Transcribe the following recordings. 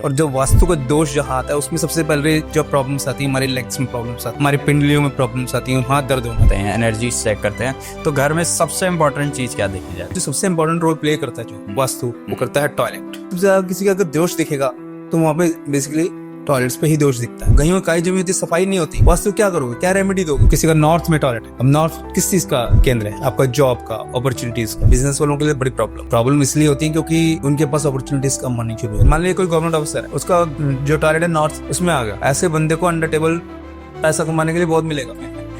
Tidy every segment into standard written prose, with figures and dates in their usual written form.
और जो वास्तु का दोष जहाँ आता है उसमें सबसे पहले जो प्रॉब्लम्स आती है, हमारे लेग्स में प्रॉब्लम्स आती है, हमारी पिंडलियों में प्रॉब्लम्स आती है, वहाँ दर्द होना हैं, एनर्जी चेक करते हैं। तो घर में सबसे इंपॉर्टेंट चीज क्या देखी जाए? जो सबसे इंपॉर्टेंट रोल प्ले करता है जो वास्तु, वो करता है टॉयलेट। किसी का अगर दोष दिखेगा तो वहाँ पे बेसिकली टॉयलेट्स पे ही दोष दिखता है। कहीं काई जमी होती, सफाई नहीं होती, वास्तु क्या करोगे, क्या रेमेडी दोगे? किसी का नॉर्थ में टॉयलेट है। अब नॉर्थ किस चीज का केंद्र है? आपका जॉब का, अपॉर्चुनिटीज का। बिजनेस वालों के लिए बड़ी प्रॉब्लम इसलिए होती है क्योंकि उनके पास अपॉर्चुनिटीज कम होनी शुरू है। मान लीजिए कोई गवर्नमेंट ऑफिसर है, उसका जो टॉयलेट है नॉर्थ उसमें आ गया, ऐसे बंदे को अंडर टेबल पैसा कमाने के लिए बहुत मिलेगा,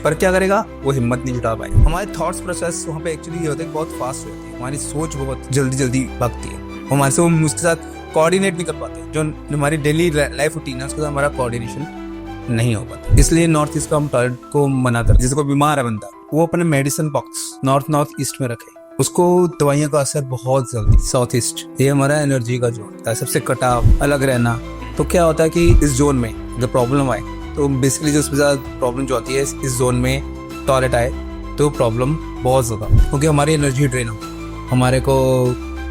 पर क्या करेगा? वो हिम्मत नहीं जुटा पाएगा। हमारे थॉट्स प्रोसेस वहाँ पे एक्चुअली ये होता है, बहुत फास्ट होती है, हमारी सोच बहुत जल्दी भागती है, हमारे से वो उसके साथ कोऑर्डिनेट नहीं कर पाते। जो हमारी डेली लाइफ रूटीन है उसके साथ हमारा कोऑर्डिनेशन नहीं हो पाता। इसलिए नॉर्थ ईस्ट का हम टॉयलेट को मना करते हैं। जैसे कोई बीमार है बंदा, वो अपने मेडिसिन बॉक्स नॉर्थ ईस्ट में रखे, उसको दवाइयों का असर बहुत जल्दी साउथ ईस्ट। ये हमारा एनर्जी का जोन होता है, सबसे कटाव अलग रहना। तो क्या होता है कि इस जोन में जब प्रॉब्लम आए तो बेसिकली जो सबसे ज्यादा प्रॉब्लम जो आती है इस जोन में टॉयलेट आए तो प्रॉब्लम बहुत ज्यादा, क्योंकि हमारी एनर्जी ड्रेन हो, हमारे को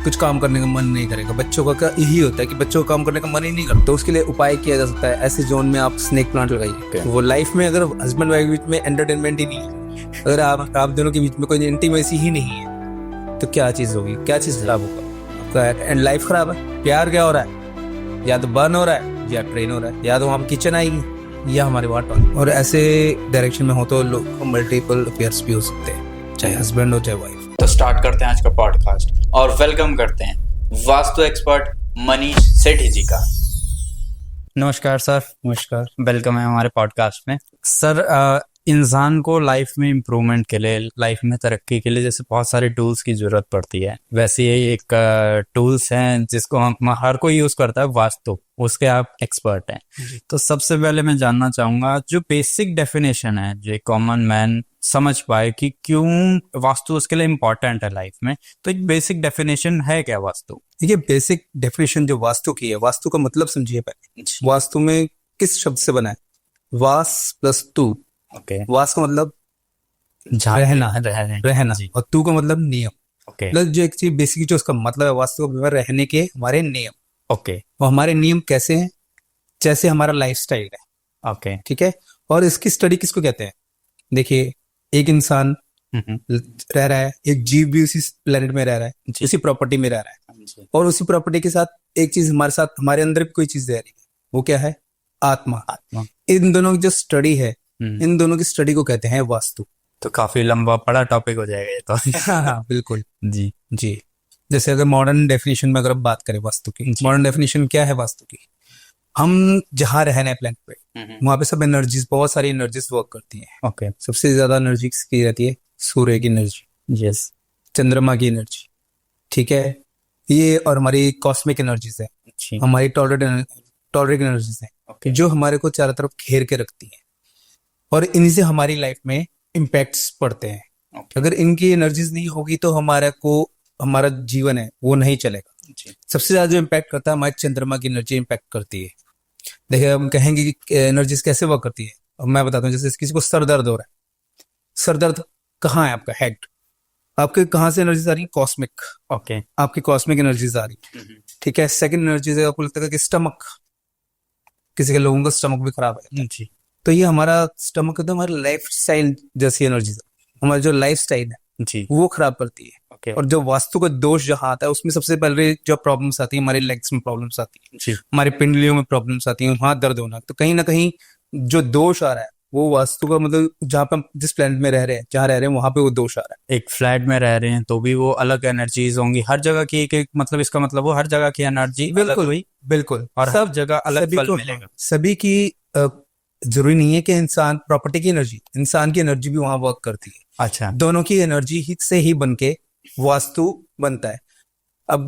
कुछ काम करने का मन नहीं करेगा। बच्चों का यही होता है कि बच्चों को काम करने का मन ही नहीं करता। तो उसके लिए उपाय किया जा सकता है, ऐसे जोन में आप स्नेक प्लांट लगाइए। वो लाइफ में अगर हस्बैंड वाइफ के बीच में एंटरटेनमेंट ही नहीं है, अगर आप दोनों के बीच में कोई इंटीमेसी ही नहीं है, तो क्या चीज होगी, क्या चीज खराब होगा? आपका एंड लाइफ खराब है। प्यार क्या हो रहा है? या तो बर्न हो रहा है, या ट्रेन हो रहा है, या तो वहाँ किचन आएगी, या हमारे वाटर। और ऐसे डायरेक्शन में हो तो लोग मल्टीपल अफेयर्स भी हो सकते हैं, चाहे हस्बैंड हो चाहे वाइफ। तो स्टार्ट करते हैं आज का पॉडकास्ट और वेलकम करते हैं वास्तु एक्सपर्ट मनीष सेठी जी का। नमस्कार सर। नमस्कार, वेलकम है हमारे पॉडकास्ट में। सर, इंसान को लाइफ में इम्प्रूवमेंट के लिए, लाइफ में तरक्की के लिए जैसे बहुत सारे टूल्स की जरूरत पड़ती है, वैसे ही एक टूल्स हैं जिसको हम हर कोई यूज करता है, वास्तु, उसके आप एक्सपर्ट हैं। तो सबसे पहले मैं जानना चाहूंगा जो बेसिक डेफिनेशन है जो एक कॉमन मैन समझ पाए कि क्यों वास्तु उसके लिए इम्पोर्टेंट है लाइफ में, तो एक बेसिक डेफिनेशन है क्या वास्तु? देखिए, बेसिक डेफिनेशन जो वास्तु की है, वास्तु का मतलब समझिए पहले। वास्तु में किस शब्द से बना है? वास प्लस तू। ओके। वास का मतलब रहना और तू का मतलब नियम। ओके। प्लस जो एक चीज बेसिक जो उसका मतलब है वास्तु का रहने के हमारे नियम। ओके। और हमारे नियम कैसे हैं? जैसे हमारा लाइफस्टाइल है। ओके। ठीक है। और इसकी स्टडी किसको कहते हैं? देखिए, एक इंसान रह रहा है, एक जीव भी उसी प्लेनेट में रह रहा है, उसी प्रॉपर्टी में रह रहा है, और उसी प्रॉपर्टी के साथ एक चीज हमारे साथ, हमारे अंदर भी कोई चीज रह रही है, वो क्या है? आत्मा। इन दोनों की जो स्टडी है, इन दोनों की स्टडी को कहते हैं वास्तु। तो काफी लंबा बड़ा टॉपिक हो जाएगा ये तो। हाँ, बिल्कुल जी। जी। जैसे अगर मॉडर्न डेफिनेशन में अगर बात करें वास्तु की, मॉडर्न डेफिनेशन क्या है वास्तु की? हम जहाँ रह रहे हैं प्लेनेट पे, वहां पे सब एनर्जीज, बहुत सारी एनर्जीज वर्क करती हैं। ओके। सबसे ज्यादा एनर्जी किसकी रहती है? सूर्य की एनर्जी, यस, चंद्रमा की एनर्जी, ठीक है, ये और हमारी कॉस्मिक एनर्जीज है, हमारी टॉलरेट एनर्जीज है, जो हमारे को चारों तरफ घेर के रखती है, और इन्हीं से हमारी लाइफ में इम्पैक्ट्स पड़ते हैं। अगर इनकी एनर्जीज नहीं होगी तो हमारा जीवन है वो नहीं चलेगा। सबसे ज्यादा जो इम्पैक्ट करता है हमारे चंद्रमा की एनर्जी इम्पैक्ट करती है। देखिए, हम कहेंगे कि एनर्जीज कैसे वर्क करती है, अब मैं बताता हूँ। जैसे किसी को सर दर्द हो रहा है, सर दर्द कहाँ है? आपका हेड। आपके कहाँ से एनर्जीज आ रही है? कॉस्मिक। ओके। आपकी कॉस्मिक एनर्जीज आ रही है, ठीक है। सेकंड एनर्जीज है, आपको लगता है कि स्टमक, किसी के लोगों का स्टमक भी खराब है जी, तो ये हमारा स्टमक तो हमारा लाइफ स्टाइल जैसी एनर्जीज, हमारा जो लाइफ स्टाइल है जी, वो खराब करती है। और जो वास्तु का दोष जहाँ आता है उसमें सबसे पहले जो प्रॉब्लम्स आती है, हमारे लेग्स में प्रॉब्लम्स आती है, हमारी पिंडलियों में प्रॉब्लम्स आती है, वहां दर्द होना। तो कहीं ना कहीं जो दोष आ रहा है वो वास्तु का, मतलब जहाँ पे हम जिस प्लेनेट में रह रहे हैं, जहाँ रह रहे हैं वहां पे वो दोष आ रहा है। एक फ्लैट में रह रहे हैं तो भी वो अलग एनर्जीज होंगी, हर जगह की एक मतलब इसका मतलब वो हर जगह की एनर्जी बिल्कुल और सब जगह अलग फल मिलेगा। सभी की जरूरी नहीं है कि इंसान प्रॉपर्टी की एनर्जी, इंसान की एनर्जी भी वहां वर्क करती है। अच्छा। दोनों की एनर्जी ही से ही बन के वास्तु बनता है। अब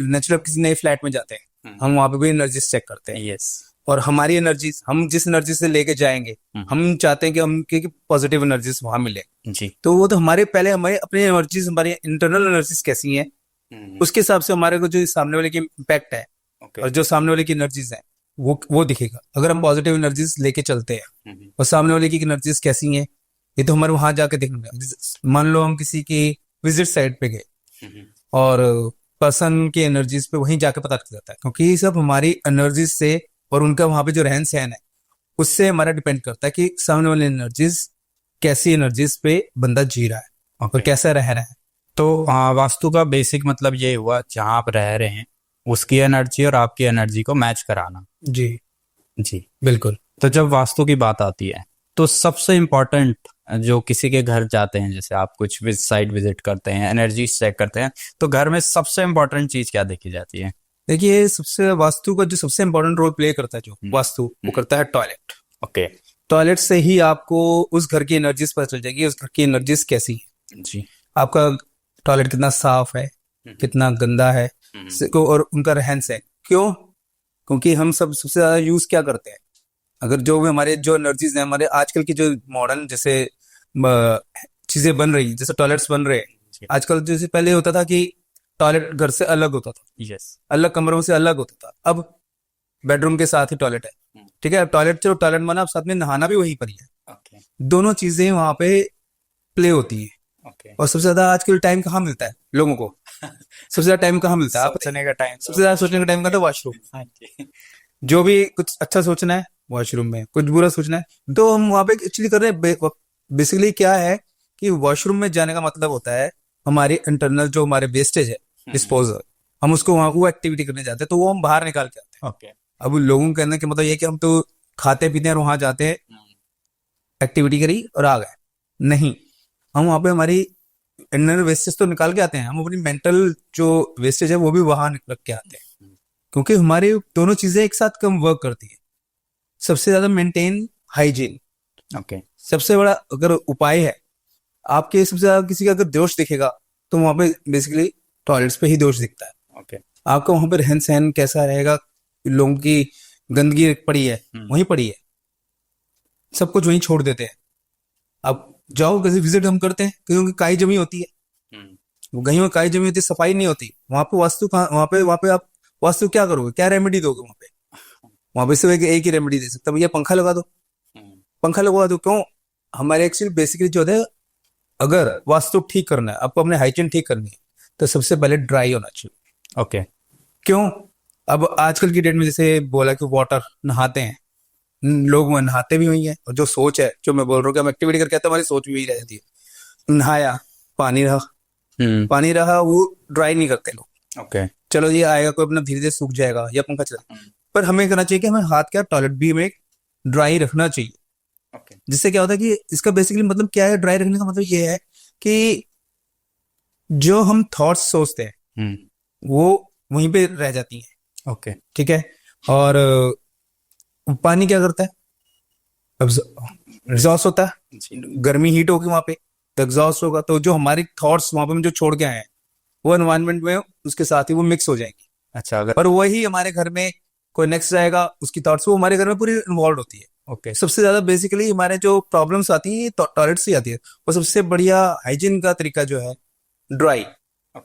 नेचुरल किसी नए फ्लैट में जाते हैं, हम वहां पे भी एनर्जी चेक करते हैं। यस। और हमारी एनर्जी, हम जिस एनर्जी से लेके जाएंगे, हम चाहते हैं कि हम कि पॉजिटिव एनर्जीज वहां मिले जी। तो वो तो हमारे अपनी एनर्जीज, हमारी इंटरनल एनर्जीज कैसी हैं, उसके हिसाब से हमारे को जो सामने वाले की इम्पैक्ट है और जो सामने वाले की एनर्जीज है वो दिखेगा। अगर हम पॉजिटिव एनर्जीज लेके चलते हैं और सामने वाले की एनर्जीज कैसी हैं, ये तो हमारे वहां जाके देखना। मान लो हम किसी की विजिट साइट पे गए और पर्सन की एनर्जीज पे वहीं जाके पता चल जाता है, क्योंकि ये सब हमारी एनर्जीज से और उनका वहां पे जो रहन सहन है उससे हमारा डिपेंड करता है कि सामने वाली एनर्जीज कैसी एनर्जीज पे बंदा जी रहा है और Okay. कैसा रह रहा है। तो वास्तु का बेसिक मतलब ये हुआ जहाँ आप रह रहे हैं उसकी एनर्जी और आपकी एनर्जी को मैच कराना। जी जी। बिल्कुल। तो जब वास्तु की बात आती है तो सबसे इम्पोर्टेंट जो किसी के घर जाते हैं, जैसे आप कुछ साइट विजिट करते हैं, एनर्जी चेक करते हैं, तो घर में सबसे इम्पोर्टेंट चीज क्या देखी जाती है? देखिए, सबसे वास्तु का जो सबसे इम्पोर्टेंट रोल प्ले करता है जो वास्तु, वो करता है टॉयलेट। ओके। टॉयलेट से ही आपको उस घर की एनर्जीज पता चल जाएगी, उस घर की एनर्जीज कैसी है। जी। आपका टॉयलेट कितना साफ है, कितना गंदा है, और उनका रहन सहन क्यों, क्योंकि हम सब सबसे ज्यादा यूज क्या करते हैं, अगर जो भी हमारे जो एनर्जीज हैं, हमारे आजकल की जो मॉडर्न जैसे चीजें बन रही, जैसे टॉयलेट्स बन रहे हैं आजकल, जैसे पहले होता था कि टॉयलेट घर से अलग होता था, यस, अलग कमरों से अलग होता था, अब बेडरूम के साथ ही टॉयलेट है। ठीक है, टॉयलेट चलो टॉयलेट माना, अब साथ में नहाना भी वहीं पर ही है। ओके, दोनों चीजें वहां पे प्ले होती है। ओके। और सबसे ज्यादा आजकल टाइम कहाँ मिलता है लोगों को, सबसे ज्यादा टाइम कहाँ मिलता है, आप सोचने का टाइम, सबसे ज्यादा सोचने का टाइम का तो वॉशरूम। हाँ जी। जो भी कुछ अच्छा सोचना है वॉशरूम में, कुछ बुरा सोचना है तो हम वहां पे एक्चुअली कर रहे हैं। बेसिकली क्या है कि वॉशरूम में जाने का मतलब होता है हमारी इंटरनल जो हमारे वेस्टेज है, डिस्पोजल, हम उसको वहां वो एक्टिविटी करने जाते हैं, तो वो हम बाहर निकाल के आते हैं। ओके। अब लोगों के कहने का मतलब ये कि हम तो खाते पीते हैं और वहां जाते हैं, एक्टिविटी करी और आ गए, नहीं, हम वहां पे हमारी इंटरनल वेस्टेज तो निकाल के आते हैं, हम अपनी मेंटल जो वेस्टेज है वो भी वहां रख के आते हैं, क्योंकि हमारी दोनों चीजें एक साथ कम वर्क करती है। सबसे ज्यादा मेंटेन हाइजीन, ओके। सबसे बड़ा अगर उपाय है आपके, सबसे ज्यादा किसी का अगर दोष दिखेगा तो वहां पे बेसिकली टॉयलेट्स पे ही दोष दिखता है। ओके। आपका वहां पे रहन सहन कैसा रहेगा, लोगों की गंदगी पड़ी है वहीं पड़ी है, सब कुछ वहीं छोड़ देते हैं। अब जाओ किसी विजिट हम करते हैं, क्योंकि काई जमी होती है, वो कहीं काई जमी होती है, सफाई नहीं होती, वहां पे वास्तु कहाँ, वहां पे आप वास्तु क्या करोगे, क्या रेमेडी दोगे वहां पे? वहां पे सिर्फ एक ही रेमेडी दे सकता, भैया पंखा लगा दो, पंखा लगवा दो। क्यों? हमारे एक्चुअली बेसिकली जो है, अगर वास्तु ठीक करना है, आपको अपने हाइजीन ठीक करनी है, तो सबसे पहले ड्राई होना चाहिए। ओके। क्यों? अब आजकल की डेट में जैसे बोला कि वाटर नहाते हैं लोग, वो नहाते भी वही है, और जो सोच है, जो मैं बोल रहा हूँ कि हम एक्टिविटी करके आते हैं, हमारी सोच भी वही रह जाती है। नहाया, पानी रहा, पानी रहा, वो ड्राई नहीं करते लोग। ओके। चलो ये आएगा कोई अपना धीरे धीरे सूख जाएगा या पंखा चला, पर हमें करना चाहिए कि हमें हाथ क्या टॉयलेट भी हमें ड्राई रखना चाहिए। ओके। जिससे क्या होता है कि इसका बेसिकली मतलब क्या है, ड्राई रखने का मतलब ये है कि जो हम थॉट्स सोचते हैं वो वहीं पे रह जाती हैं। ओके। ठीक है, और पानी क्या करता है, एग्जॉस्ट होता है, गर्मी हीट होगी वहां पे तो एग्जॉस्ट होगा, तो जो हमारी थॉट्स वहां पे हम जो छोड़ के आए हैं वो एनवायरनमेंट में उसके साथ ही वो मिक्स हो जाएंगी। अच्छा, अगर पर वही हमारे घर में कोई नेक्स्ट जाएगा, उसकी थॉट्स वो हमारे घर में पूरी इन्वॉल्व होती है। ओके। सबसे ज्यादा बेसिकली हमारे जो प्रॉब्लम्स आती है टॉयलेट से आती है, और सबसे बढ़िया हाइजीन का तरीका जो है ड्राई।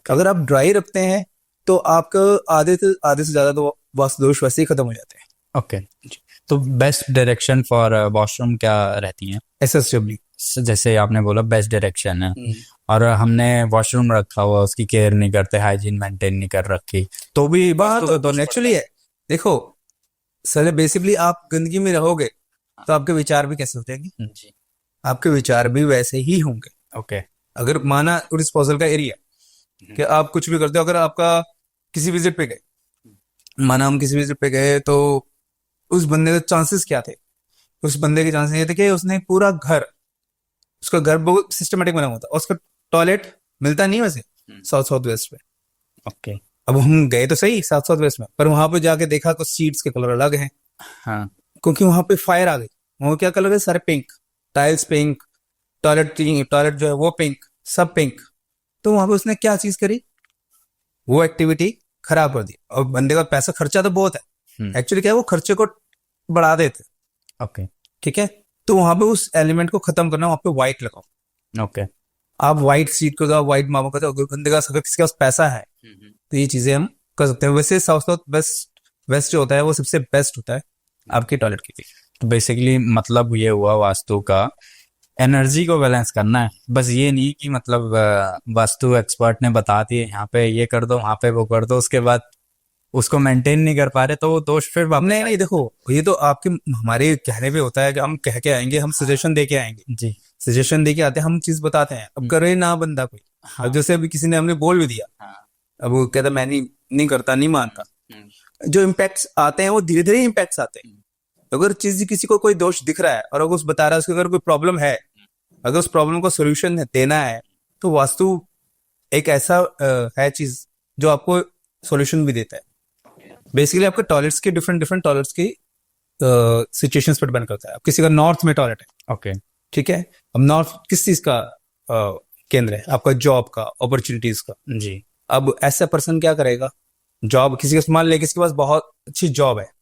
अगर आप ड्राई रखते हैं तो आपका आधे से ज्यादा तो वास्तु दोष वैसे ही खत्म हो जाते हैं। ओके। तो बेस्ट डायरेक्शन फॉर वॉशरूम क्या रहती है? SSW, जैसे आपने बोला बेस्ट डायरेक्शन है, और हमने वॉशरूम रखा हुआ, उसकी केयर नहीं करते, हाइजीन मेंटेन नहीं कर रखी, तो भी बात तो नेचुरली है। देखो सर, बेसिकली आप गंदगी में रहोगे तो आपके विचार भी कैसे हो जाएंगे, जी। आपके विचार भी वैसे ही होंगे। ओके। अगर माना डिस्पोजल का एरिया कि आप कुछ भी करते हो, अगर आपका किसी विजिट पे गए, माना हम किसी विजिट पे गए, तो उस बंदे के चांसेस क्या थे, उस बंदे के चांसेस ये थे कि उसने पूरा घर, उसका घर बहुत सिस्टमेटिक बना हुआ था, और उसका टॉयलेट मिलता नहीं वैसे साउथ वेस्ट में। ओके। अब हम गए तो सही साउथ वेस्ट में, पर वहां पे जाके देखा कुछ सीट्स के कलर अलग हैं, हाँ। क्योंकि वहां पे फायर आ गई। वहां क्या कलर है, सारे पिंक, टाइल्स पिंक, टॉयलेट जो है वो पिंक, सब पिंक। तो वहां पे उसने क्या चीज करी, वो एक्टिविटी खराब कर दी, और बंदे का पैसा खर्चा तो बहुत है, एक्चुअली क्या है वो खर्चे को बढ़ा देते। ओके। ठीक है, तो वहां पे उस एलिमेंट को खत्म करना, वहां पे व्हाइट लगाओ। ओके। आप व्हाइट सीट को जाओ, व्हाइट मार्बल को जाओ, अगर बंदे का अगर किसी के पास पैसा है तो ये चीजें हम कर सकते हैं। वैसे साउथ वेस्ट जो होता है वो सबसे बेस्ट होता है आपके टॉयलेट के लिए। तो बेसिकली मतलब ये हुआ वास्तु का एनर्जी को बैलेंस करना है, बस ये नहीं कि मतलब वास्तु एक्सपर्ट ने बता दिए यहाँ पे ये कर दो वहां पे वो कर दो, उसके बाद उसको मेंटेन नहीं कर पा रहे तो वो दोष फिर वापस नहीं नहीं, देखो ये तो आपके हमारे कहने पे होता है कि हम कह के आएंगे, हम सजेशन दे के आएंगे, जी। सजेशन दे के आते हैं, हम चीज बताते हैं। अब करे ना बंदा कोई, हाँ। अब जैसे अभी किसी ने हमने बोल भी दिया, हाँ। अब वो कहता मैं नहीं करता, नहीं मानता। जो इम्पैक्ट्स आते हैं वो धीरे धीरे इम्पैक्ट्स आते हैं। अगर चीज किसी को कोई दोष दिख रहा है और अगर उस बता रहा है उसको अगर कोई प्रॉब्लम है, अगर उस प्रॉब्लम को सोल्यूशन देना है, तो वास्तु एक ऐसा है चीज जो आपको सोल्यूशन भी देता है। बेसिकली आपके टॉयलेट्स के डिफरेंट डिफरेंट टॉयलेट्स की सिचुएशंस पर डिपेंड करता है। अब किसी का नॉर्थ में टॉयलेट है, ओके। ठीक है, अब नॉर्थ किस चीज का केंद्र है, आपका जॉब का, अपॉर्चुनिटीज का। जी। अब ऐसा पर्सन क्या करेगा, जॉब किसी का मान ले किसी के पास बहुत अच्छी जॉब है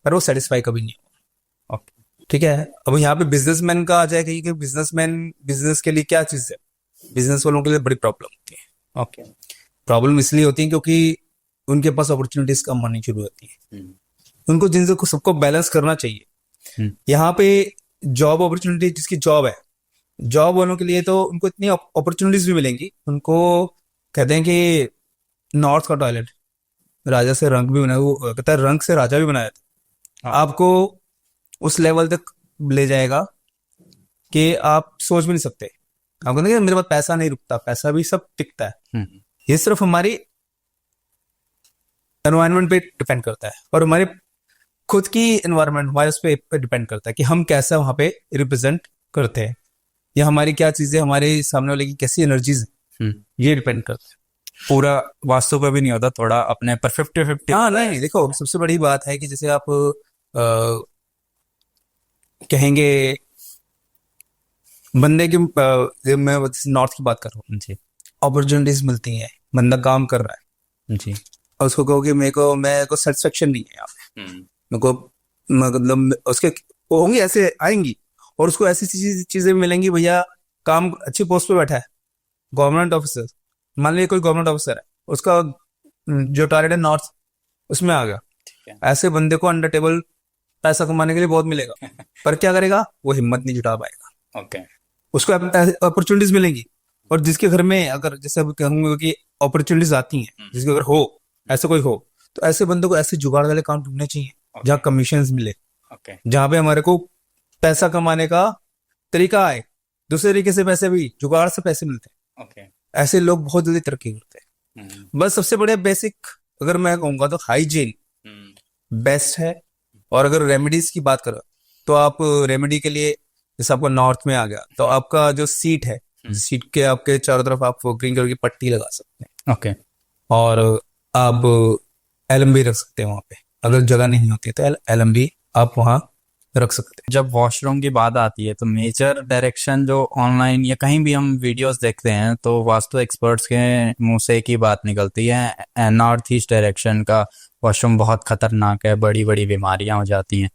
पर वो सेटिस्फाई कभी नहीं होगा, ओके। ठीक है। अब यहाँ पे बिजनेसमैन का आ जाएगा कि बिजनेसमैन बिजनेस के लिए क्या चीज है, बिजनेस वालों के लिए बड़ी प्रॉब्लम होती है। ओके। प्रॉब्लम इसलिए होती है क्योंकि उनके पास अपॉर्चुनिटीज कम होनी शुरू होती है, उनको जिनसे सबको बैलेंस करना चाहिए। यहाँ पे जॉब अपॉर्चुनिटी, जिसकी जॉब है, जॉब वालों के लिए तो उनको इतनी अपॉर्चुनिटीज भी मिलेंगी। उनको कहते हैं कि नॉर्थ का टॉयलेट राजा से रंग भी बनाया, वो कहता है रंग से राजा भी बनाया था। आपको उस लेवल तक ले जाएगा कि आप सोच भी नहीं सकते। आप कहते हैं मेरे पास पैसा नहीं रुकता, पैसा भी सब टिकता है। ये सिर्फ हमारी एनवायरनमेंट पे डिपेंड करता है और हमारे खुद की एनवायरनमेंट हमारे उस पे डिपेंड करता है कि हम कैसा वहां पे रिप्रेजेंट करते हैं, या हमारी क्या चीजें, हमारे सामने वाले की कैसी एनर्जीज, ये डिपेंड करता है। पूरा वास्तु पे भी नहीं होता, थोड़ा अपने पर 50-50। हाँ नहीं, देखो सबसे बड़ी बात है कि जैसे आप कहेंगे बंदे की मैं नॉर्थ की बात कर रहा हूँ जी। अपॉर्चुनिटीज मिलती हैं, बंदा काम कर रहा है जी। और उसको कहो कि मेरे को सेटिस्फेक्शन नहीं है यहाँ पे, मेरे को मतलब उसके वो होंगी ऐसे आएंगी और उसको ऐसी चीजें मिलेंगी, भैया काम अच्छी पोस्ट पे बैठा है, गवर्नमेंट ऑफिसर, मान लीजिए कोई गवर्नमेंट ऑफिसर है, उसका जो टारगेट है नॉर्थ उसमें आ गया, ऐसे बंदे को अंडर टेबल पैसा कमाने के लिए बहुत मिलेगा पर क्या करेगा, वो हिम्मत नहीं जुटा पाएगा। ओके। उसको अपॉर्चुनिटीज मिलेंगी और जिसके घर में अगर जैसे अब कहूंगा कि अपॉर्चुनिटीज आती हैं, जिसके अगर हो ऐसा कोई हो, तो ऐसे बंदों को ऐसे जुगाड़ वाले काम ढूंढने चाहिए जहाँ कमीशन मिले, जहाँ पे हमारे को पैसा कमाने का तरीका आए, दूसरे तरीके से पैसे भी, जुगाड़ से पैसे मिलते हैं। ऐसे लोग बहुत जल्दी तरक्की करते हैं। बस सबसे बढ़िया बेसिक अगर मैं कहूंगा तो हाइजीन बेस्ट है। और अगर रेमेडीज की बात करो तो आप रेमेडी के लिए जैसे आपका नॉर्थ में आ गया तो आपका जो सीट है, सीट के आपके चारों तरफ आप ग्रीन कलर की पट्टी लगा सकते हैं। ओके। और आप एलम भी रख सकते हैं वहां पे, अगर जगह नहीं होती तो एलम भी आप वहां रख सकते हैं। जब वॉशरूम की बात आती है तो मेजर डायरेक्शन जो ऑनलाइन या कहीं भी हम वीडियोस देखते हैं तो वास्तु एक्सपर्ट्स के मुंह से एक ही बात निकलती है, नॉर्थ ईस्ट डायरेक्शन का वॉशरूम बहुत खतरनाक है, बड़ी बड़ी बीमारियां हो जाती हैं।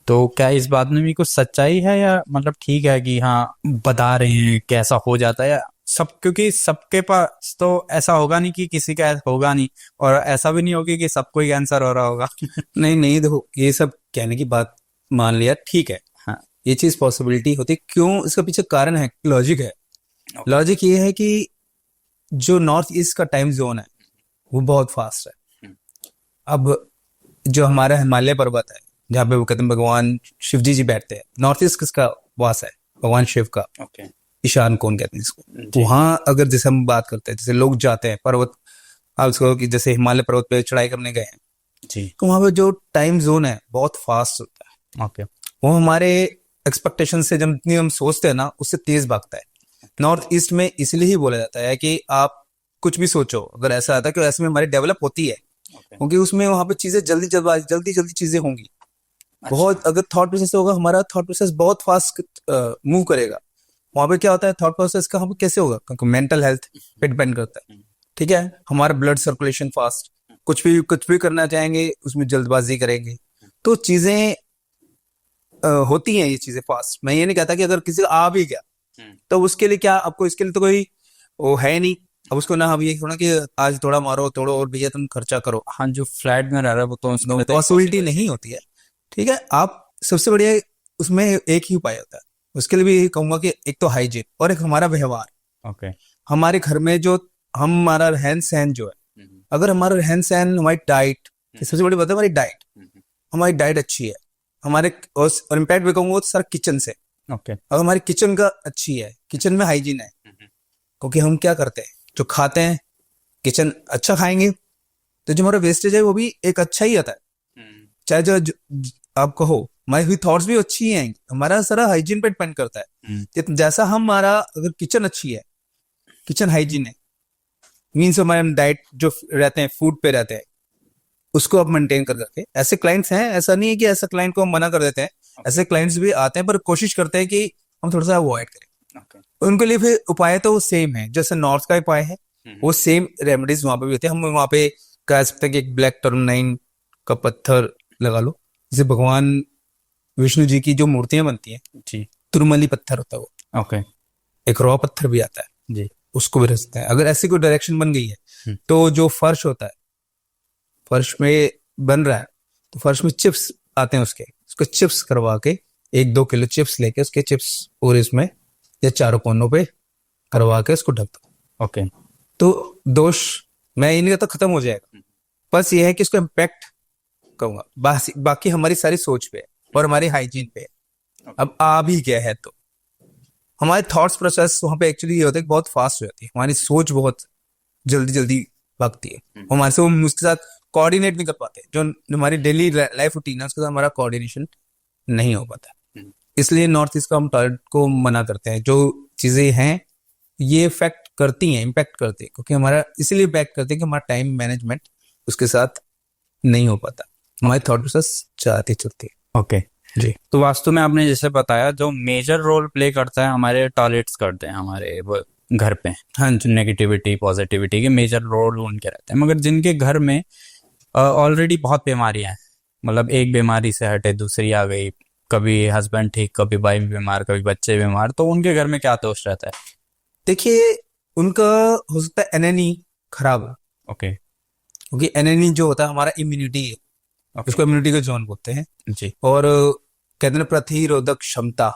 तो क्या इस बात में भी कुछ सच्चाई है या मतलब ठीक है कि हाँ बता रहे हैं कैसा हो जाता है, या सब, क्योंकि सबके पास तो ऐसा होगा नहीं कि किसी का होगा नहीं, और ऐसा भी नहीं होगा कि सबको ही कैंसर हो रहा होगा। नहीं नहीं, देखो ये सब कहने की बात मान लिया, ठीक है, हाँ। ये चीज पॉसिबिलिटी होती, क्यों, इसका पीछे कारण है, लॉजिक है। लॉजिक ये है कि जो नॉर्थ ईस्ट का टाइम जोन है वो बहुत फास्ट है। अब जो हमारा हिमालय पर्वत है जहाँ पे वो कहते हैं भगवान शिव जी बैठते हैं, नॉर्थ ईस्ट किसका वास है, भगवान शिव का। ईशान कौन कहते हैं इसको। वहां अगर जैसे हम बात करते हैं, जैसे लोग जाते हैं पर्वत, आप उसको कि जैसे हिमालय पर्वत पे चढ़ाई करने गए हैं जी, तो वहां पे जो टाइम जोन है बहुत फास्ट होता है। ओके। वो हमारे एक्सपेक्टेशन से जब इतनी हम सोचते हैं ना उससे तेज भागता है। नॉर्थ ईस्ट में इसलिए ही बोला जाता है कि आप कुछ भी सोचो, अगर ऐसा आता है कि ऐसे में हमारी डेवलप होती है, क्योंकि उसमें वहां पे चीजें जल्दी चीजें होंगी। बहुत अगर थॉट प्रोसेस होगा, हमारा थॉट प्रोसेस बहुत फास्ट मूव करेगा। वहां पे क्या होता है, थॉट प्रोसेस का हम कैसे होगा, क्योंकि मेंटल हेल्थ पे डिपेंड करता है, ठीक है। हमारा ब्लड सर्कुलेशन फास्ट, कुछ भी करना चाहेंगे उसमें जल्दबाजी करेंगे, तो चीजें होती हैं ये चीजें फास्ट। मैं ये नहीं कहता कि अगर किसी का आ भी गया तो उसके लिए क्या, आपको इसके लिए तो कोई वो है नहीं, अब उसको ना हम ये थोड़ा कि आज थोड़ा मारो तोड़ो और भैया तुम खर्चा करो। हाँ, जो फ्लैट में रह रहा है वो तो उसमें पॉसिबिलिटी नहीं होती है, ठीक है। आप सबसे बढ़िया उसमें एक ही उपाय होता है, उसके लिए भी यही कहूंगा कि एक तो हाइजीन और एक हमारा व्यवहार। ओके। हमारे घर में जो हमारा रहन सहन जो है, अगर हमारा रहन सहन, हमारी डाइट, सबसे बड़ी बात है हमारी डाइट, हमारी डाइट अच्छी है हमारे, और इम्पैक्ट भी कहूंगा तो सर किचन से। ओके। अगर हमारी किचन का अच्छी है, किचन में हाइजीन है, क्योंकि हम क्या करते हैं, जो खाते हैं किचन अच्छा खाएंगे तो जो हमारा वेस्टेज है वो भी एक अच्छा ही आता है। चाहे आप कहो हमारी हुई थॉट्स भी अच्छी ही आएंगी, हमारा सारा हाइजीन पे डिपेंड करता है। जैसा हमारा अगर किचन अच्छी है, किचन हाइजीन है, मीन्स हमारे डाइट जो रहते हैं, फूड पे रहते हैं, उसको आप मेंटेन कर करके, ऐसे क्लाइंट्स हैं, ऐसा नहीं है कि ऐसा क्लाइंट को हम मना कर देते हैं, ऐसे क्लाइंट्स भी आते हैं, पर कोशिश करते हैं कि हम थोड़ा सा अवॉइड करें। उनके लिए फिर उपाय तो वो सेम है, जैसे नॉर्थ का उपाय है वो सेम रेमेडीज वहां पे भी होते हैं। हम वहां पे कह सकते हैं कि एक ब्लैक टर्मनाइन का पत्थर लगा लो, जैसे भगवान विष्णु जी की जो मूर्तियां बनती हैं जी। तुरमली पत्थर होता है वो, ओके। एक रॉ पत्थर भी आता है जी। उसको भी रख सकते हैं। अगर ऐसी कोई डायरेक्शन बन गई है तो जो फर्श होता है, फर्श में बन रहा है तो फर्श में चिप्स आते हैं उसको चिप्स करवा के 1-2 किलो चिप्स लेके उसके चिप्स पूरे इसमें या चारों कोनों पे करवा के उसको ढक दो। ओके। तो दोष मैं ये नहीं कहता खत्म हो जाएगा, बस ये है कि इसको इम्पैक्ट कहूंगा बाकी हमारी सारी सोच पे है और हमारी हाइजीन पे है। अब आ भी गया है तो हमारे थॉट्स प्रोसेस वहां पे एक्चुअली ये होता है कि बहुत फास्ट हो जाती है, हमारी सोच बहुत जल्दी जल्दी भागती है, हमारे से हम उसके साथ कोऑर्डिनेट नहीं कर पाते, जो हमारी डेली लाइफ रूटीन है उसके साथ हमारा कोऑर्डिनेशन नहीं हो पाता। इसलिए नॉर्थ ईस्ट का हम टॉयलेट को मना करते हैं। जो चीजें हैं ये इफेक्ट करती हैं, इम्पैक्ट करती है, क्योंकि हमारा इसलिए इम्पैक्ट करते हैं कि हमारा टाइम मैनेजमेंट उसके साथ नहीं हो पाता, हमारी थॉट प्रोसेस चाहती चलती है। ओके जी। तो वास्तु में आपने जैसे बताया जो मेजर रोल प्ले करता है हमारे टॉयलेट्स करते हैं हमारे घर पे, हाँ जी। नेगेटिविटी पॉजिटिविटी के मेजर रोल उनके रहते हैं, मगर जिनके घर में ऑलरेडी बहुत बीमारियां हैं, मतलब एक बीमारी से हटे दूसरी आ गई, कभी हस्बैंड ठीक, कभी वाइफ बीमार, कभी बच्चे बीमार, तो उनके घर में क्या दोष रहता है? देखिए उनका हो सकता है एनएनी खराब है। ओके। क्योंकि एनएनी जो होता है हमारा इम्यूनिटी है, उसको इम्यूनिटी का जोन बोलते हैं जी। और कहते हैं प्रतिरोधक क्षमता,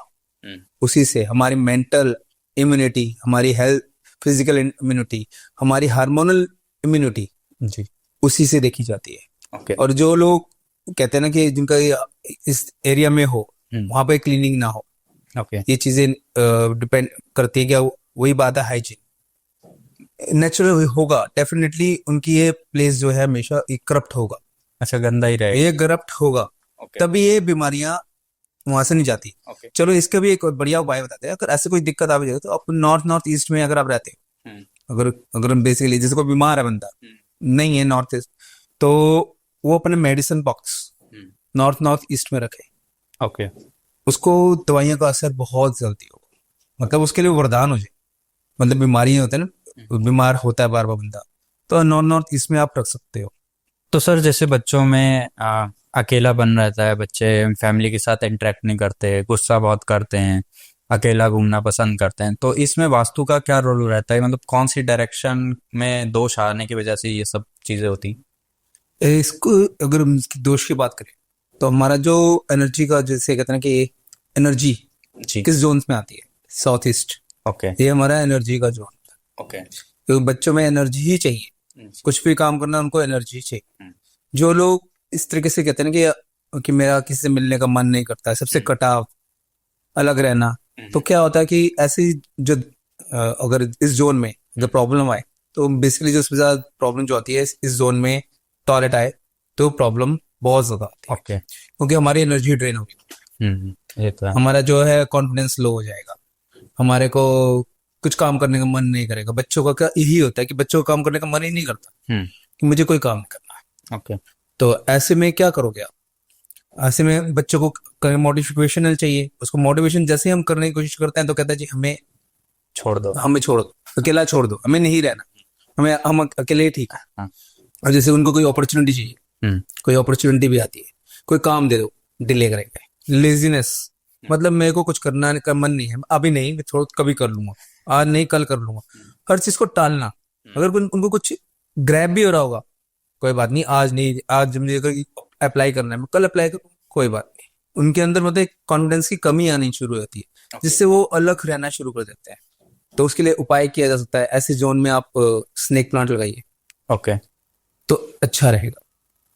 उसी से हमारी मेंटल इम्यूनिटी, हमारी हेल्थ, फिजिकल इम्यूनिटी, हमारी हार्मोनल इम्यूनिटी जी। उसी से देखी जाती है। ओके। और जो लोग कहते हैं ना कि जिनका इस एरिया में हो वहां पे क्लीनिंग ना हो, ओके। ये चीजें डिपेंड करती है क्या, वही बात है हाइजीन नेचुरल होगा, डेफिनेटली उनकी ये प्लेस जो है हमेशा करप्ट होगा। अच्छा, गंदा ही रहेगा। ये करप्ट होगा Okay. तभी ये बीमारियां वहां से नहीं जाती। Okay. चलो इसका भी एक बढ़िया उपाय बताते हैं। अगर ऐसे कोई दिक्कत आ भी जाए तो आप नॉर्थ ईस्ट में अगर आप रहते हैं, अगर बेसिकली जैसे कोई बीमार है बंदा नहीं है नॉर्थ ईस्ट, तो वो अपने मेडिसिन बॉक्स नॉर्थ ईस्ट में रखे। ओके। उसको दवाइयों का असर बहुत जल्दी होगा, मतलब उसके लिए वरदान हो जाए। मतलब बीमारियां होते हैं ना, बीमार होता है बार बार बंदा, तो नॉर्थ ईस्ट में आप रख सकते हो। तो सर जैसे बच्चों में अकेला बन रहता है, बच्चे फैमिली के साथ इंटरेक्ट नहीं करते, गुस्सा बहुत करते हैं, अकेला घूमना पसंद करते हैं, तो इसमें वास्तु का क्या रोल रहता है? मतलब कौन सी डायरेक्शन में दोष आने की वजह से ये सब चीजें होती? इसको अगर हम इसकी दोष की बात करें तो हमारा जो एनर्जी का, जैसे कहते हैं कि एनर्जी जी। किस जोन में आती है, साउथ ईस्ट। ओके। ये हमारा एनर्जी का जोन। ओके। क्योंकि बच्चों में एनर्जी ही चाहिए, कुछ भी काम करना उनको एनर्जी चाहिए। जो लोग इस तरीके से कहते हैं कि मेरा किसी से मिलने का मन नहीं करता है, सबसे कटाव, अलग रहना, तो क्या होता है कि ऐसी जो अगर इस जोन में जो प्रॉब्लम आए तो बेसिकली जो सबसे ज्यादा प्रॉब्लम जो आती है इस जोन में टॉयलेट आए तो प्रॉब्लम बहुत ज्यादा आती है। ओके। क्योंकि हमारी एनर्जी ड्रेन होगी, ये तो है। हमारा जो है कॉन्फिडेंस लो हो जाएगा, हमारे को कुछ काम करने का मन नहीं करेगा। बच्चों का क्या यही होता है कि बच्चों को काम करने का मन ही नहीं करता कि मुझे कोई काम नहीं करना है। ओके। तो ऐसे में क्या करोगे आप? ऐसे में बच्चों को मोटिवेशनल चाहिए, उसको मोटिवेशन जैसे ही हम करने की कोशिश करते हैं तो कहता है जी हमें छोड़ दो, हमें छोड़ दो, अकेला छोड़ दो, हमें नहीं रहना, हम अकेले ही ठीक है। और जैसे उनको कोई अपॉर्चुनिटी चाहिए, कोई अपॉर्चुनिटी भी आती है, कोई काम दे दो, डिले करेंगे। लेजीनेस, मतलब मेरे को कुछ करना का मन नहीं है, अभी नहीं, मैं थोड़ा कभी कर लूंगा, आज नहीं कल कर लूंगा, हर चीज को टालना। अगर उनको कुछ ग्रैब भी हो रहा होगा, कोई बात नहीं, आज नहीं, आज मुझे अप्लाई करना है मैं कल अप्लाई करूँ, कोई बात नहीं, उनके अंदर मतलब एक कॉन्फिडेंस की कमी आनी शुरू होती है, जिससे वो अलग रहना शुरू कर देते हैं। तो उसके लिए उपाय किया जा सकता है, ऐसे जोन में आप स्नेक प्लांट लगाइए ओके। तो अच्छा रहेगा।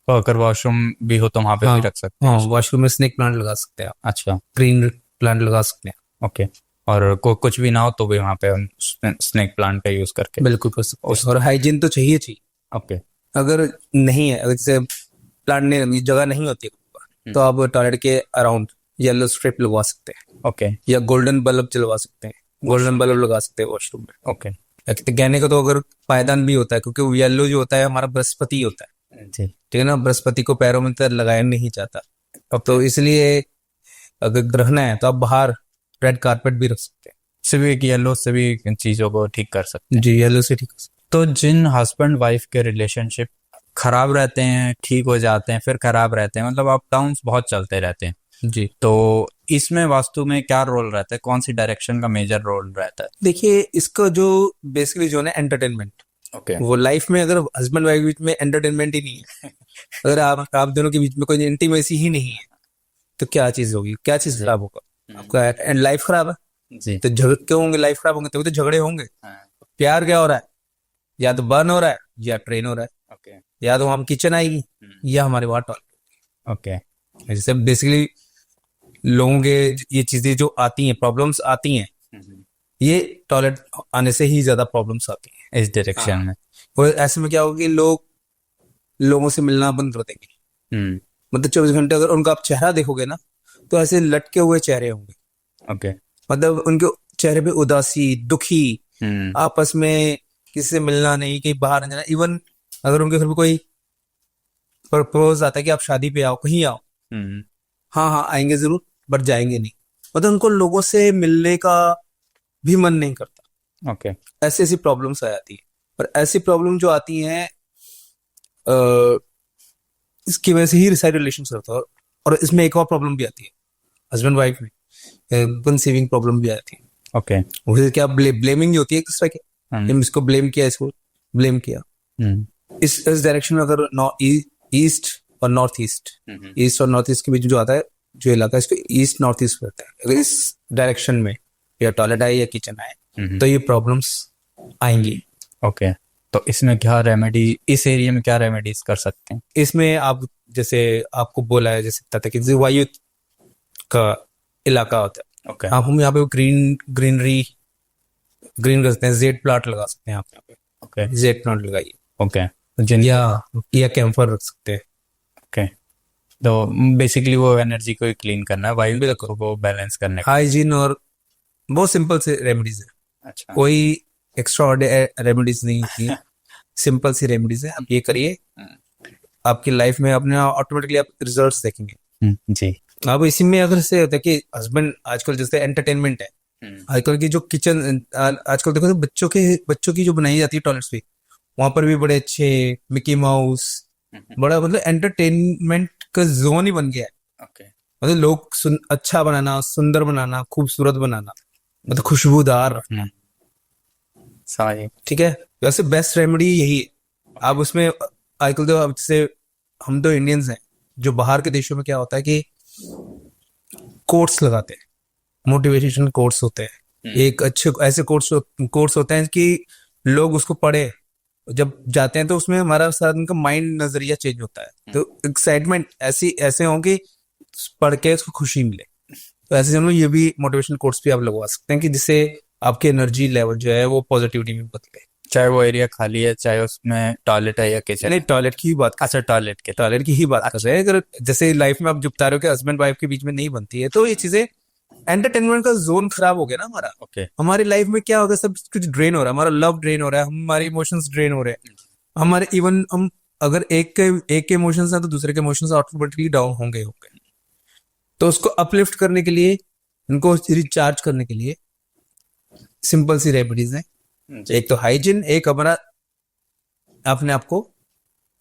तो अगर वॉशरूम भी हो तो वहां पे हाँ भी रख सकते हैं? हाँ, वॉशरूम में स्नेक प्लांट लगा सकते हैं आप, अच्छा, ग्रीन प्लांट लगा सकते हैं। ओके। और कुछ भी ना हो तो भी वहां पे हम स्नेक प्लांट का यूज करके? बिल्कुल कर सकते हैं। और हाइजीन तो चाहिए चाहिए। ओके। अगर नहीं है, अगर जैसे प्लांट नहीं, जगह नहीं होती है, तो आप टॉयलेट के अराउंड येलो स्ट्रिप लगवा सकते हैं, ओके। या गोल्डन बल्ब जलवा सकते हैं, गोल्डन बल्ब लगा सकते हैं वॉशरूम में। ओके कहने का तो अगर पायदान भी होता है, क्योंकि वो येलो जो होता है हमारा बृहस्पति होता है, जी। ठीक है ना, बृहस्पति को पैरों में तो लगाया नहीं जाता। तो इसलिए अगर रखना है तो आप बाहर रेड कारपेट भी रख सकते हैं। सिर्फ एक येलो से भी इन चीजों को ठीक कर सकते हैं? जी, येलो से ठीक है। तो जिन हस्बैंड वाइफ के रिलेशनशिप खराब रहते हैं, ठीक हो जाते हैं, फिर खराब रहते हैं, मतलब अप डाउन्स बहुत चलते रहते हैं, जी, तो इसमें वास्तु में क्या रोल रहता है? कौन सी डायरेक्शन का मेजर रोल रहता है? देखिए इसका जो बेसिकली जो है एंटरटेनमेंट, ओके। वो लाइफ में अगर हस्बैंड वाइफ के बीच में एंटरटेनमेंट ही नहीं है, अगर आप दोनों के बीच में कोई इंटीमेसी ही नहीं है, तो क्या चीज होगी, क्या चीज खराब होगा? आपका एंड लाइफ खराब है। जी। तो झगड़े क्यों होंगे? लाइफ खराब होंगे तभी तो झगड़े होंगे। हाँ, प्यार क्या हो रहा है? या तो बर्न हो रहा है या ट्रेन हो रहा है, ओके। या तो हम किचन आएगी या हमारे वहां टॉयलेट। ओके। जैसे बेसिकली लोगों के ये चीजें जो आती हैं, प्रॉब्लम्स आती हैं, ये टॉयलेट आने से ही ज्यादा प्रॉब्लम्स आती हैं इस डायरेक्शन में। और ऐसे में क्या होगा कि लोगों से मिलना बंद कर देंगे। हम्म। मतलब 24 घंटे अगर उनका आप चेहरा देखोगे ना, तो ऐसे लटके हुए चेहरे होंगे। ओके। मतलब उनके चेहरे पे उदासी, दुखी, हम्म। आपस में किसी से मिलना नहीं, कहीं बाहर नहीं जाना। इवन अगर उनके घर में कोई प्रपोज आता है कि आप शादी पे आओ, कहीं आओ, हम्म। हाँ हाँ आएंगे जरूर, बट जाएंगे नहीं। मतलब उनको लोगों से मिलने का भी मन नहीं करता। ओके। ऐसी ऐसी प्रॉब्लम्स आ जाती है। और ऐसी प्रॉब्लम जो आती हैं, इसकी वजह से ही रिसाइड रिलेशन होता है। और इसमें एक और प्रॉब्लम भी आती है हस्बैंड वाइफ में, कंसीविंग प्रॉब्लम भी आती है। ओके। उसे क्या ब्लेमिंग जो होती है एक दूसरे के, हम इसको ब्लेम किया, इसको ब्लेम किया। इस डायरेक्शन में अगर ईस्ट और नॉर्थ ईस्ट और नॉर्थ ईस्ट के बीच जो आता है, जो इलाका, इसको ईस्ट नॉर्थ ईस्ट कहता है। अगर इस डायरेक्शन में या टॉयलेट आए या किचन आए, तो ये प्रॉब्लम्स आएंगी। ओके। तो इसमें क्या रेमेडी, इस एरिया में क्या रेमेडीज कर सकते हैं? इसमें आप जैसे आपको बोला है, जैसे पता था कि जैसे वायु का इलाका होता है, ओके। आप हम यहाँ पे ग्रीन कर सकते हैं, जेड प्लांट लगा सकते हैं आप यहाँ पे। ओके। जेड प्लांट लगाइए। ओके। या कैंफर रख सकते हैं। ओके। तो बेसिकली वो एनर्जी को क्लीन करना है, वायु को बैलेंस करने का। हाइजीन और बहुत सिंपल से रेमेडीज है, अच्छा। कोई एक्स्ट्रा रेमेडीज नहीं होती है, सिंपल सी रेमेडीज है। आप ये करिए, आपकी लाइफ में अपने ऑटोमेटिकली आप रिजल्ट्स देखेंगे। जी। अब इसी में अगर से होता है कि हस्बैंड, आजकल जैसे एंटरटेनमेंट है, आजकल की जो किचन, आजकल देखो तो बच्चों की जो बनाई जाती है टॉयलेट्स भी, वहां पर भी बड़े अच्छे मिकी माउस, बड़ा मतलब एंटरटेनमेंट का जोन ही बन गया है। ओके। मतलब लोग अच्छा बनाना, सुंदर बनाना, खूबसूरत बनाना, मतलब खुशबूदार रखना, समझिए। ठीक है। वैसे बेस्ट रेमेडी यही है। आप उसमें आजकल तो, अब जैसे हम तो इंडियंस हैं, जो बाहर के देशों में क्या होता है कि कोर्स लगाते हैं, मोटिवेशन कोर्स होते हैं, एक अच्छे ऐसे कोर्स होते हैं कि लोग उसको पढ़े, जब जाते हैं तो उसमें हमारा साथ उनका माइंड, नजरिया चेंज होता है। तो एक्साइटमेंट ऐसे हो कि पढ़ के उसको खुशी मिले। तो ऐसे हम लोग ये भी मोटिवेशन कोर्स भी आप लगवा सकते हैं कि जिससे आपकी एनर्जी लेवल जो है वो पॉजिटिविटी में बदले। चाहे वो एरिया खाली है, चाहे उसमें टॉयलेट है या किचन। नहीं, टॉयलेट की ही बात। अच्छा, टॉयलेट की ही बात कर रहे हैं। अगर जैसे लाइफ में आप जब बता रहे हो कि हस्बैंड वाइफ के बीच में नहीं बनती है, तो ये चीजें, एंटरटेनमेंट का जोन खराब हो गया ना हमारा। ओके। हमारी लाइफ में क्या होगा, सब कुछ ड्रेन हो रहा है, हमारा लव ड्रेन हो रहा है, हमारे इमोशंस ड्रेन हो रहे हैं हमारे। इवन हम अगर एक के इमोशंस हैं तो दूसरे के इमोशंस ऑटोमेटिकली डाउन होंगे। तो उसको अपलिफ्ट करने के लिए, उनको रिचार्ज करने के लिए सिंपल सी रेमेडीज हैं। एक तो हाइजीन, एक हमारा अपने आप को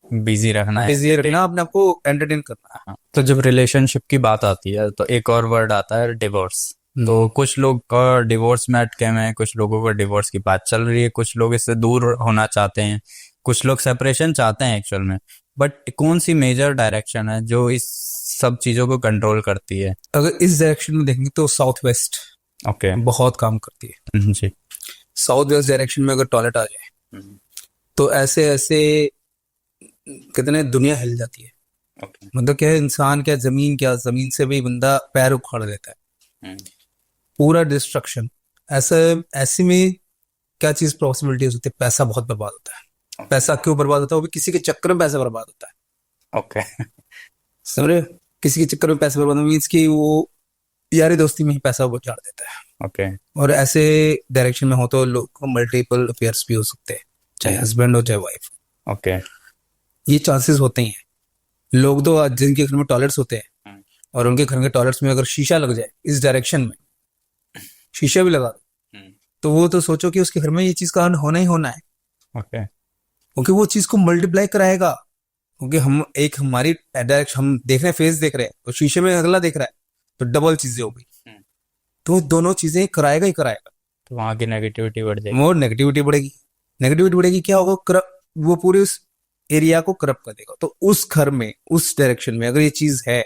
बिजी रखना है, अपने आप को एंटरटेन करना। हाँ। तो जब रिलेशनशिप की बात आती है तो एक और वर्ड आता है डिवोर्स। तो कुछ लोग का डिवोर्स में अटके हुए हैं, कुछ लोगों का डिवोर्स की बात चल रही है, कुछ लोग इससे दूर होना चाहते हैं। कुछ लोग सेपरेशन चाहते हैं एक्चुअल में, बट कौन सी मेजर डायरेक्शन है जो इस सब चीजों को कंट्रोल करती है? अगर इस डायरेक्शन में देखेंगे तो साउथ वेस्ट ओके। बहुत काम करती है। जी। साउथ वेस्ट डायरेक्शन में अगर टॉयलेट आ जाए तो ऐसे ऐसे कितने दुनिया हिल जाती है। ओके। मतलब क्या है, इंसान क्या, जमीन से भी बंदा पैर उखाड़ देता है, पूरा डिस्ट्रक्शन। ऐसे में क्या चीज पॉसिबिलिटी हो सकती है? पैसा बहुत बर्बाद होता है। पैसा क्यों बर्बाद होता है? वो भी किसी के चक्कर में पैसा बर्बाद होता है। ओके। समझ रहे हो? किसी के चक्कर में पैसा बर्बाद मीन्स कि वो यारी दोस्ती में ही पैसा वो उजाड़ देता है। ओके। और ऐसे डायरेक्शन में हो तो लोग को मल्टीपल अफेयर्स भी हो सकते हैं, चाहे हस्बैंड हो चाहे वाइफ। ओके। ये चांसेस होते ही हैं। लोग तो आज जिनके घर में टॉयलेट्स होते हैं और उनके घर के टॉयलेट्स में अगर शीशा लग जाए इस डायरेक्शन में, शीशा भी लगा दो, तो वो तो सोचो कि उसके घर में ये चीज का होना ही होना है। ओके। क्योंकि वो चीज को मल्टीप्लाई कराएगा। क्योंकि हम एक हमारी डायरेक्शन हम देख रहे हैं, फेस देख रहे हैं, और शीशे में अगला देख रहा है, तो डबल चीजें हो गई। तो दोनों चीजें कराएगा ही कराएगा। तो वहां की नेगेटिविटी बढ़ जाएगी। मोर नेगेटिविटी बढ़ेगी। नेगेटिविटी बढ़ेगी, क्या होगा? वो पूरे उस एरिया को करप्ट कर देगा। तो उस घर में, उस डायरेक्शन में अगर ये चीज है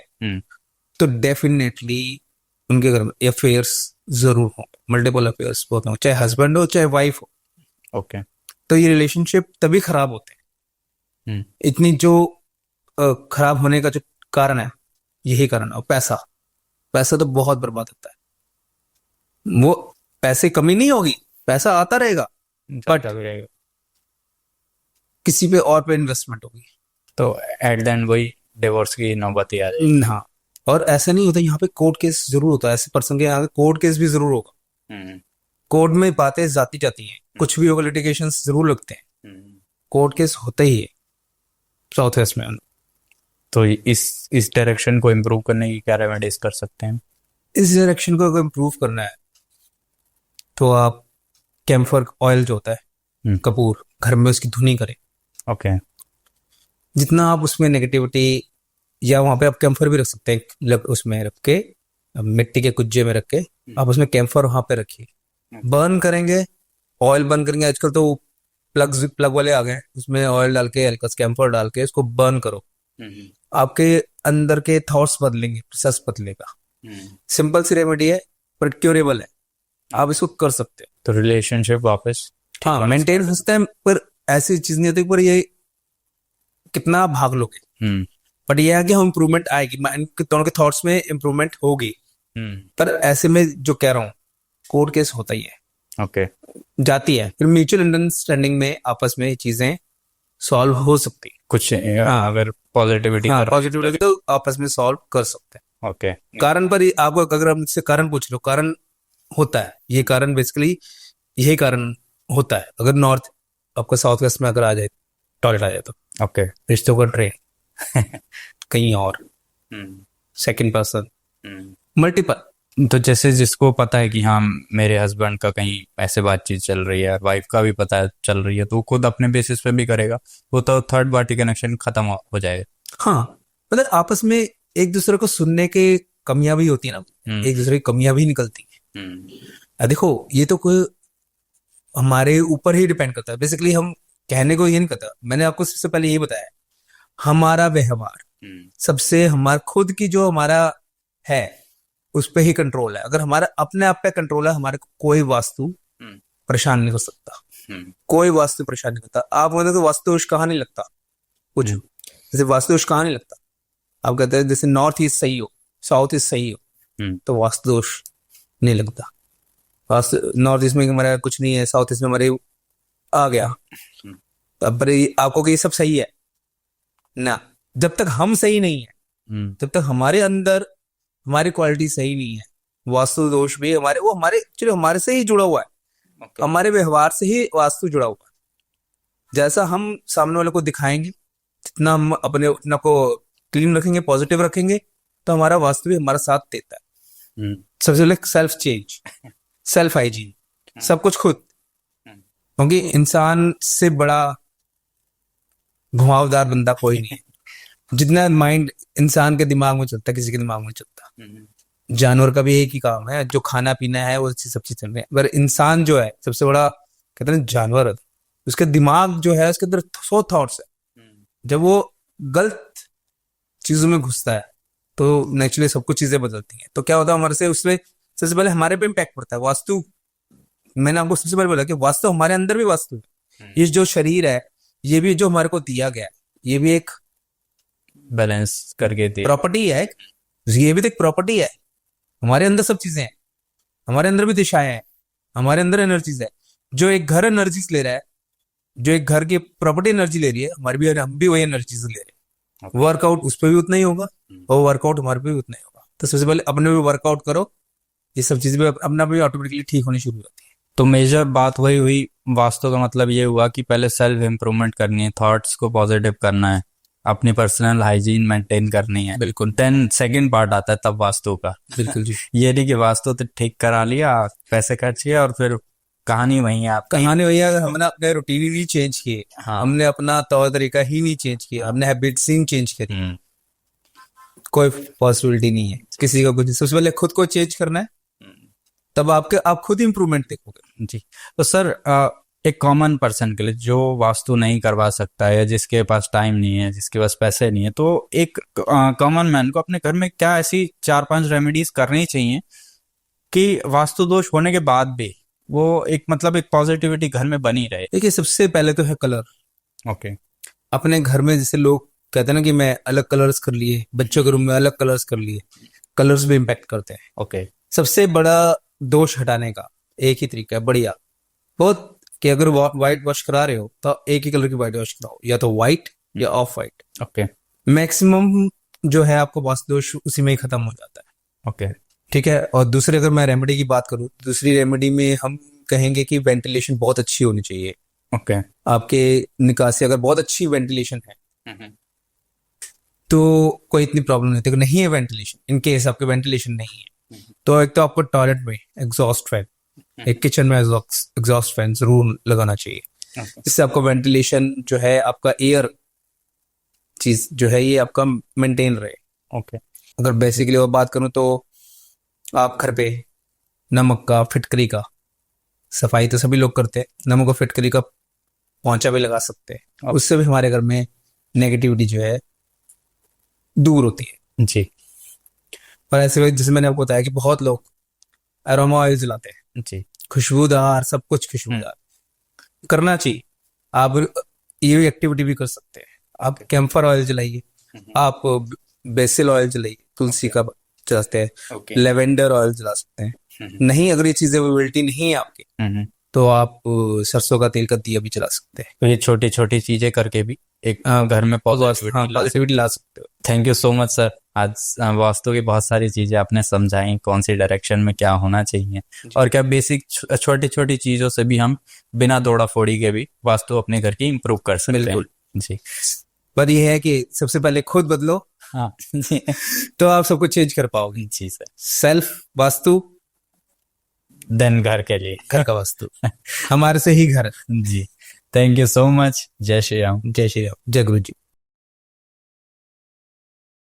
तो डेफिनेटली उनके घर में अफेयर्स जरूर हो, मल्टीपल अफेयर्स बहुत हो, चाहे हस्बैंड हो चाहे वाइफ हो। ओके। तो ये रिलेशनशिप तभी खराब होते हैं। इतनी जो खराब होने का जो कारण है, यही कारण है। और पैसा तो बहुत बर्बाद होता है। वो पैसे कमी नहीं होगी, पैसा आता रहेगा, बट किसी पे और पे इन्वेस्टमेंट होगी। तो एट द एंड वही डिवोर्स की नौबत ही आ जाएगी। हाँ, और ऐसा नहीं होता, यहाँ पे कोर्ट केस जरूर होता है। ऐसे पर्सन के यहाँ कोर्ट केस भी जरूर होगा। कोर्ट में बातें जाती जाती हैं, कुछ भी होगा, लिटिगेशन जरूर लगते हैं। कोर्ट केस होते ही है साउथ वेस्ट में। तो इस डायरेक्शन को इम्प्रूव करने की क्या रेमेडीज कर सकते हैं? इस डायरेक्शन को अगर इम्प्रूव करना है तो आप कैम्फर ऑयल जो होता है, कपूर, घर में उसकी धुनी करें। ओके। जितना आप उसमें नेगेटिविटी, या वहां पे आप कैम्फर भी रख सकते हैं, उसमें रख के, मिट्टी के कुज्जे में रख के आप उसमें कैम्फर वहां पे रखिए। बर्न करेंगे, ऑयल बर्न करेंगे। आजकल तो प्लग वाले आ गए, उसमें ऑयल डाल के, हल्का कैम्फर डाल के उसको बर्न करो। आपके अंदर के थॉट्स बदलेंगे, प्रोसेस बदलेगा। सिंपल सी रेमेडी है पर क्योरेबल है, आप इसको कर सकते हो। तो रिलेशनशिप वापस हाँ मेंटेन हो सकता है, पर ऐसी चीज नहीं होती। पर ये कितना आप भाग लोगे, बट ये है कि हम इम्प्रूवमेंट आएगी, दोनों के थॉट्स में इम्प्रूवमेंट होगी। पर ऐसे में जो कह रहा हूँ, कोर्ट केस होता ही है। ओके। जाती है, फिर म्यूचुअल अंडरस्टैंडिंग में आपस में चीजें सॉल्व हो सकती है। कुछ अगर पॉजिटिविटी पॉजिटिविटी तो आपस में सॉल्व कर सकते हैं। ओके। कारण पर आपको अगर हम इससे कारण पूछ लो, कारण होता है, ये कारण बेसिकली यही कारण होता है। अगर नॉर्थ आपका साउथ वेस्ट में अगर आ जाए, टॉयलेट आ जाए, तो ओके, रिश्तों का ट्रेन कहीं और, सेकंड पर्सन, मल्टीपल। तो जैसे जिसको पता है कि हाँ मेरे हस्बैंड का कहीं ऐसे बातचीत चल रही है, वाइफ का भी पता है चल रही है, तो वो खुद अपने बेसिस पे भी करेगा, वो तो थर्ड पार्टी कनेक्शन खत्म हो जाएगा। हाँ, मतलब आपस में एक दूसरे को सुनने के कमियां भी होती है ना, एक दूसरे की कमियां भी निकलती है। देखो, ये तो कोई हमारे ऊपर ही डिपेंड करता है। बेसिकली हम कहने को ये नहीं करता, मैंने आपको सबसे पहले यही बताया, हमारा व्यवहार सबसे, हमारा खुद की जो हमारा है उस पे ही कंट्रोल है। अगर हमारा अपने आप पे कंट्रोल है, हमारे को कोई वास्तु परेशान नहीं कर सकता। कोई वास्तु परेशान नहीं करता। आप कहते तो वास्तुदोष कहाँ नहीं लगता, कुछ जैसे वास्तुदोष कहाँ नहीं लगता। आप कहते हैं जैसे नॉर्थ ईस्ट सही हो, साउथ ईस्ट सही हो, तो वास्तुदोष नहीं लगता। वास्तु नॉर्थ ईस्ट में हमारा कुछ नहीं है, साउथ ईस्ट में हमारे आ गया, अब आपको कि ये सब सही है ना। जब तक हम सही नहीं है, जब तक हमारे अंदर हमारी क्वालिटी सही नहीं है, वास्तु दोष भी हमारे, वो हमारे एक्चुअली हमारे से ही जुड़ा हुआ है। हमारे व्यवहार से ही वास्तु जुड़ा हुआ है। जैसा हम सामने वाले को दिखाएंगे, जितना हम अपने को क्लीन रखेंगे, पॉजिटिव रखेंगे, तो हमारा वास्तु भी हमारा साथ देता है। सबसे पहले सेल्फ चेंज, सेल्फ हाइजीन, सब कुछ खुद। क्योंकि इंसान से बड़ा घुमावदार बंदा कोई नहीं है। जितना माइंड इंसान के दिमाग में चलता है, किसी के दिमाग में चलता। जानवर का भी एक ही काम है, जो खाना पीना है वो सब चीज चल रही है। पर इंसान जो है सबसे बड़ा, कहते हैं जानवर, उसके दिमाग जो है उसके अंदर 100 थॉट्स है। जब वो गलत चीजों में घुसता है तो नेचुरली सब कुछ चीजें बदलती हैं। तो क्या होता है हमारे से उसमें सबसे पहले हमारे पे इम्पैक्ट पड़ता है। वास्तु, मैंने आपको सबसे पहले बोला कि वास्तु हमारे अंदर भी वास्तु है। ये जो शरीर है ये भी जो हमारे को दिया गया है ये भी एक बैलेंस करके दे। प्रॉपर्टी है, ये भी तो एक प्रॉपर्टी है। हमारे अंदर सब चीजें हैं, हमारे अंदर भी दिशाएं हैं, हमारे अंदर एनर्जीज है। जो एक घर एनर्जीज ले रहा है, जो एक घर की प्रॉपर्टी एनर्जी ले रही है, हमारी भी, हम भी वही एनर्जीज ले रहे हैं। वर्कआउट उस पर भी उतना ही होगा और वर्कआउट हमारे पे भी उतना ही होगा। तो सबसे पहले अपने भी वर्कआउट करो, ये सब चीजें भी अपना भी ऑटोमेटिकली ठीक होनी शुरू होती है। तो मेजर बात वही हुई, वास्तु का मतलब ये हुआ कि पहले सेल्फ इम्प्रूवमेंट करनी है, थॉट्स को पॉजिटिव करना है, अपनी पर्सनल हाइजीन मेंटेन करनी है। बिल्कुल। देन सेकंड पार्ट आता है तब वास्तु का। बिल्कुल जी। ये नहीं कि वास्तु तो ठीक करा लिया, पैसे खर्च किए और फिर कहानी वही है आपकी। कहानी वही है, हमने अपने रूटीन ही नहीं चेंज किए, हाँ। हमने अपना तौर तरीका ही नहीं चेंज किया, हमने हैबिट्स ही नहीं चेंज करी, कोई पॉसिबिलिटी नहीं है किसी का कुछ। सबसे पहले खुद को चेंज करना है, तब आप खुद इम्प्रूवमेंट देखोगे। जी। तो सर एक कॉमन पर्सन के लिए जो वास्तु नहीं करवा सकता है या जिसके पास टाइम नहीं है, जिसके पास पैसे नहीं है, तो एक कॉमन मैन को अपने घर में क्या ऐसी 4-5 रेमेडीज करनी चाहिए कि वास्तु दोष होने के बाद भी वो एक मतलब एक पॉजिटिविटी घर में बनी रहे? देखिए सबसे पहले तो है कलर। ओके। अपने घर में जैसे लोग कहते हैं ना कि मैं अलग कलर्स कर लिए, बच्चों के रूम में अलग कलर्स कर लिए, कलर्स भी इम्पैक्ट करते हैं। ओके। सबसे बड़ा दोष हटाने का एक ही तरीका है, बढ़िया बहुत, कि अगर व्हाइट वॉश करा रहे हो तो एक ही कलर की व्हाइट वॉश कराओ, या तो व्हाइट या ऑफ व्हाइट। ओके। मैक्सिमम जो है आपको वास्तु दोष उसी में ही खत्म हो जाता है। ओके। ठीक है। और दूसरे अगर मैं रेमेडी की बात करूँ, दूसरी रेमेडी में हम कहेंगे कि वेंटिलेशन बहुत अच्छी होनी चाहिए। ओके। आपके निकासी अगर बहुत अच्छी वेंटिलेशन है तो कोई इतनी प्रॉब्लम नहीं होती। नहीं है वेंटिलेशन, इन केस आपके वेंटिलेशन नहीं है तो एक तो आपको टॉयलेट में एग्जॉस्ट फैन, एक किचन में एग्जॉस्ट फैन जरूर लगाना चाहिए। इससे आपका वेंटिलेशन जो है, आपका एयर चीज जो है ये आपका मेंटेन रहे। ओके। अगर बेसिकली और बात करूं तो आप घर पे नमक का, फिटकरी का, सफाई तो सभी लोग करते हैं, नमक और फिटकरी का पोंछा भी लगा सकते हैं। उससे भी हमारे घर में नेगेटिविटी जो है दूर होती है। जी। और ऐसे जैसे मैंने आपको बताया कि बहुत लोग अरोमा ऑयल जलाते हैं, जी। खुशबूदार, सब कुछ खुशबूदार करना चाहिए। आप ये एक्टिविटी भी कर सकते हैं। आप कैम्फर ऑयल जलाइए, आप बेसिल ऑयल जलाइए, तुलसी का जलाते हैं, लेवेंडर ऑयल जला सकते हैं। नहीं, अगर ये चीजें अवेलेबिलिटी नहीं है आपकी तो आप सरसों का तेल का दिया भी जला सकते हैं। तो ये छोटी छोटी चीजें करके भी एक घर में पॉजिटिविटी ला सकते हो। Thank you so much sir. आज वास्तु की बहुत सारी चीजें आपने समझाई, कौन सी डायरेक्शन में क्या होना चाहिए और क्या बेसिक छोटी छोटी चीजों से भी हम बिना दौड़ा फोड़ी के भी वास्तु अपने घर की इम्प्रूव कर सकते हैं। बिल्कुल जी। पर ये है कि सबसे पहले खुद बदलो, हाँ तो आप सब कुछ चेंज कर पाओगे। जी सर। सेल्फ वास्तु, देन घर के लिए घर का वास्तु हमारे से ही घर। जी। Thank you so much. जय श्री राम। जय श्री राम। जय गुरु जी।